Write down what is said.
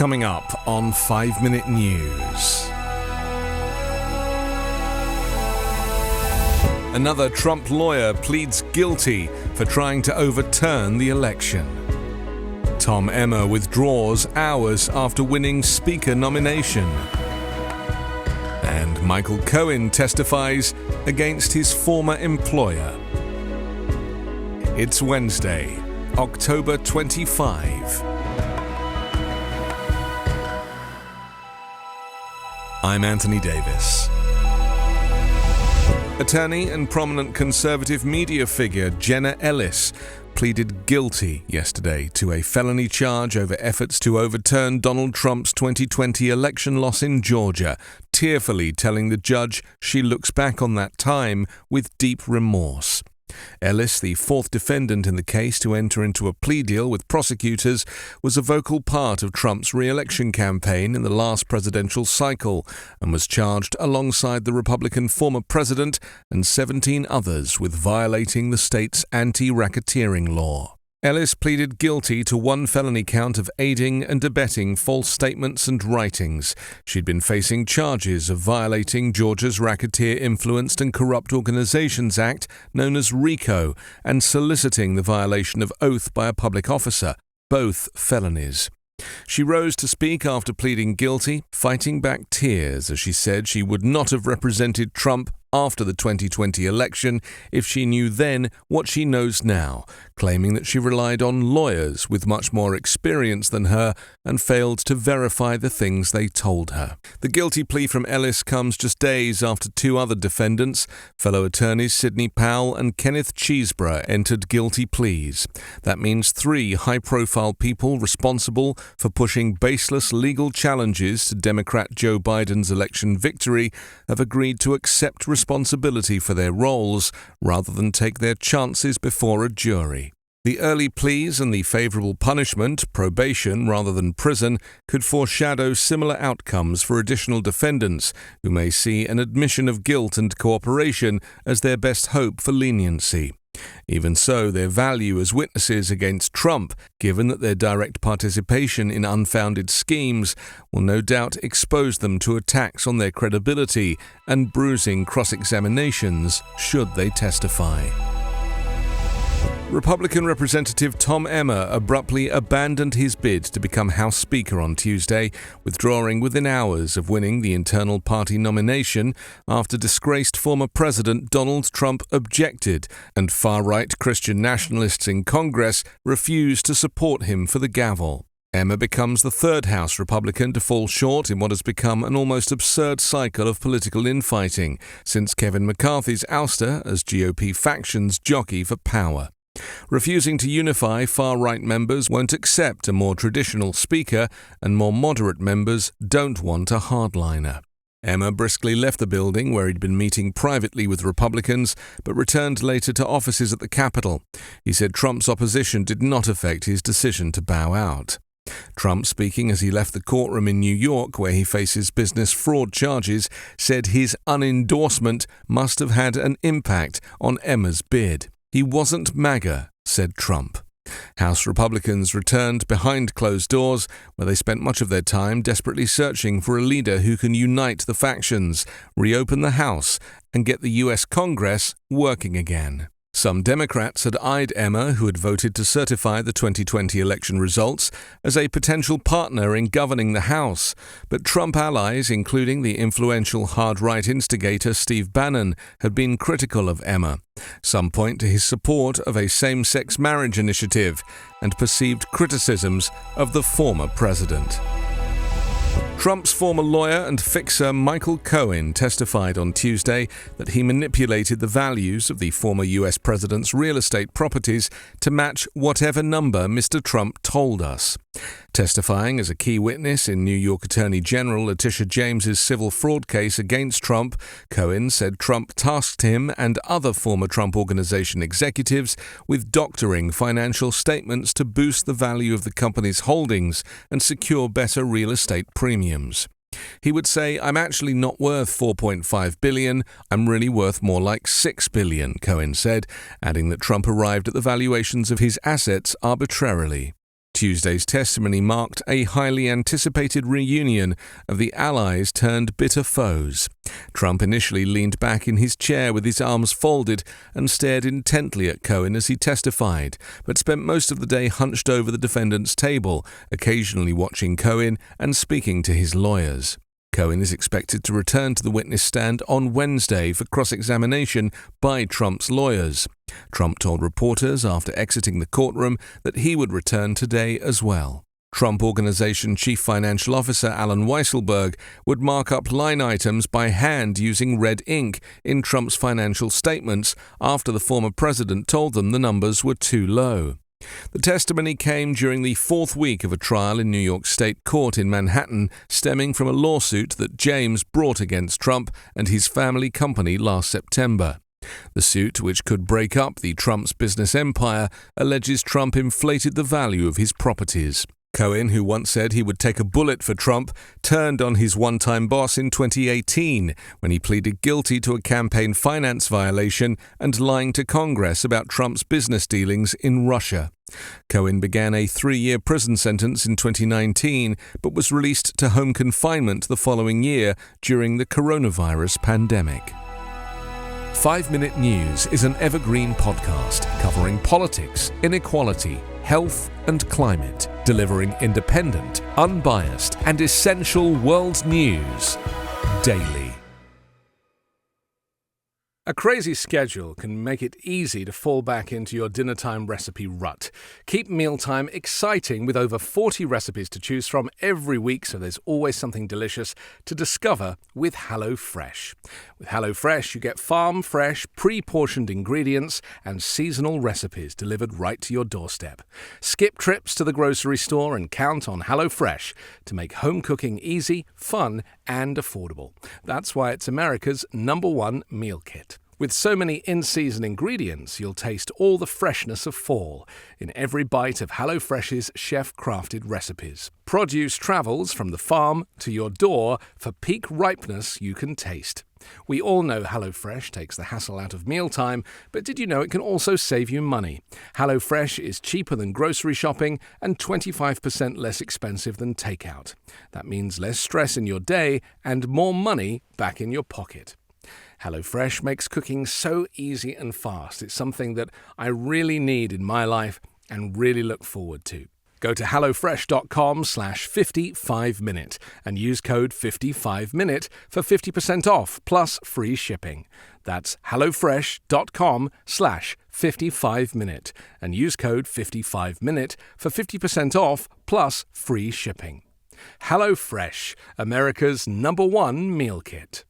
Coming up on 5 Minute News. Another Trump lawyer pleads guilty for trying to overturn the election. Tom Emmer withdraws hours after winning Speaker nomination. And Michael Cohen testifies against his former employer. It's Wednesday, October 25. I'm Anthony Davis. Attorney and prominent conservative media figure Jenna Ellis pleaded guilty yesterday to a felony charge over efforts to overturn Donald Trump's 2020 election loss in Georgia, tearfully telling the judge she looks back on that time with deep remorse. Ellis, the fourth defendant in the case to enter into a plea deal with prosecutors, was a vocal part of Trump's re-election campaign in the last presidential cycle and was charged alongside the Republican former president and 17 others with violating the state's anti-racketeering law. Ellis pleaded guilty to one felony count of aiding and abetting false statements and writings. She'd been facing charges of violating Georgia's Racketeer Influenced and Corrupt Organizations Act, known as RICO, and soliciting the violation of oath by a public officer, both felonies. She rose to speak after pleading guilty, fighting back tears as she said she would not have represented Trump after the 2020 election if she knew then what she knows now, claiming that she relied on lawyers with much more experience than her and failed to verify the things they told her. The guilty plea from Ellis comes just days after two other defendants, fellow attorneys Sidney Powell and Kenneth Cheeseborough, entered guilty pleas. That means three high-profile people responsible for pushing baseless legal challenges to Democrat Joe Biden's election victory have agreed to accept responsibility for their roles rather than take their chances before a jury. The early pleas and the favorable punishment, probation rather than prison, could foreshadow similar outcomes for additional defendants who may see an admission of guilt and cooperation as their best hope for leniency. Even so, their value as witnesses against Trump, given that their direct participation in unfounded schemes, will no doubt expose them to attacks on their credibility and bruising cross-examinations should they testify. Republican Representative Tom Emmer abruptly abandoned his bid to become House Speaker on Tuesday, withdrawing within hours of winning the internal party nomination after disgraced former President Donald Trump objected and far-right Christian nationalists in Congress refused to support him for the gavel. Emmer becomes the third House Republican to fall short in what has become an almost absurd cycle of political infighting since Kevin McCarthy's ouster as GOP factions jockey for power. Refusing to unify, far-right members won't accept a more traditional speaker, and more moderate members don't want a hardliner. Emmer briskly left the building where he'd been meeting privately with Republicans, but returned later to offices at the Capitol. He said Trump's opposition did not affect his decision to bow out. Trump, speaking as he left the courtroom in New York, where he faces business fraud charges, said his unendorsement must have had an impact on Emmer's bid. He wasn't MAGA, said Trump. House Republicans returned behind closed doors, where they spent much of their time desperately searching for a leader who can unite the factions, reopen the House, and get the U.S. Congress working again. Some Democrats had eyed Emmer, who had voted to certify the 2020 election results, as a potential partner in governing the House, but Trump allies, including the influential hard-right instigator Steve Bannon, had been critical of Emmer. Some point to his support of a same-sex marriage initiative and perceived criticisms of the former president. Trump's former lawyer and fixer Michael Cohen testified on Tuesday that he manipulated the values of the former U.S. president's real estate properties to match whatever number Mr. Trump told us. Testifying as a key witness in New York Attorney General Letitia James's civil fraud case against Trump, Cohen said Trump tasked him and other former Trump Organization executives with doctoring financial statements to boost the value of the company's holdings and secure better real estate premiums. He would say, "I'm actually not worth $4.5 billion, I'm really worth more like $6 billion, Cohen said, adding that Trump arrived at the valuations of his assets arbitrarily. Tuesday's testimony marked a highly anticipated reunion of the allies turned bitter foes. Trump initially leaned back in his chair with his arms folded and stared intently at Cohen as he testified, but spent most of the day hunched over the defendant's table, occasionally watching Cohen and speaking to his lawyers. Cohen is expected to return to the witness stand on Wednesday for cross-examination by Trump's lawyers. Trump told reporters after exiting the courtroom that he would return today as well. Trump Organization Chief Financial Officer Alan Weisselberg would mark up line items by hand using red ink in Trump's financial statements after the former president told them the numbers were too low. The testimony came during the fourth week of a trial in New York State Court in Manhattan, stemming from a lawsuit that James brought against Trump and his family company last September. The suit, which could break up the Trump's business empire, alleges Trump inflated the value of his properties. Cohen, who once said he would take a bullet for Trump, turned on his one-time boss in 2018 when he pleaded guilty to a campaign finance violation and lying to Congress about Trump's business dealings in Russia. Cohen began a 3-year prison sentence in 2019 but was released to home confinement the following year during the coronavirus pandemic. 5-Minute News is an Evergreen podcast covering politics, inequality, health and climate, delivering independent, unbiased and essential world news daily. A crazy schedule can make it easy to fall back into your dinnertime recipe rut. Keep mealtime exciting with over 40 recipes to choose from every week, so there's always something delicious to discover with HelloFresh. With HelloFresh, you get farm-fresh, pre-portioned ingredients and seasonal recipes delivered right to your doorstep. Skip trips to the grocery store and count on HelloFresh to make home cooking easy, fun, and affordable. That's why it's America's #1 meal kit. With so many in-season ingredients, you'll taste all the freshness of fall in every bite of HelloFresh's chef-crafted recipes. Produce travels from the farm to your door for peak ripeness you can taste. We all know HelloFresh takes the hassle out of mealtime, but did you know it can also save you money? HelloFresh is cheaper than grocery shopping and 25% less expensive than takeout. That means less stress in your day and more money back in your pocket. HelloFresh makes cooking so easy and fast. It's something that I really need in my life and really look forward to. Go to hellofresh.com/55minute and use code 55minute for 50% off plus free shipping. That's hellofresh.com/55minute and use code 55minute for 50% off plus free shipping. HelloFresh, America's #1 meal kit.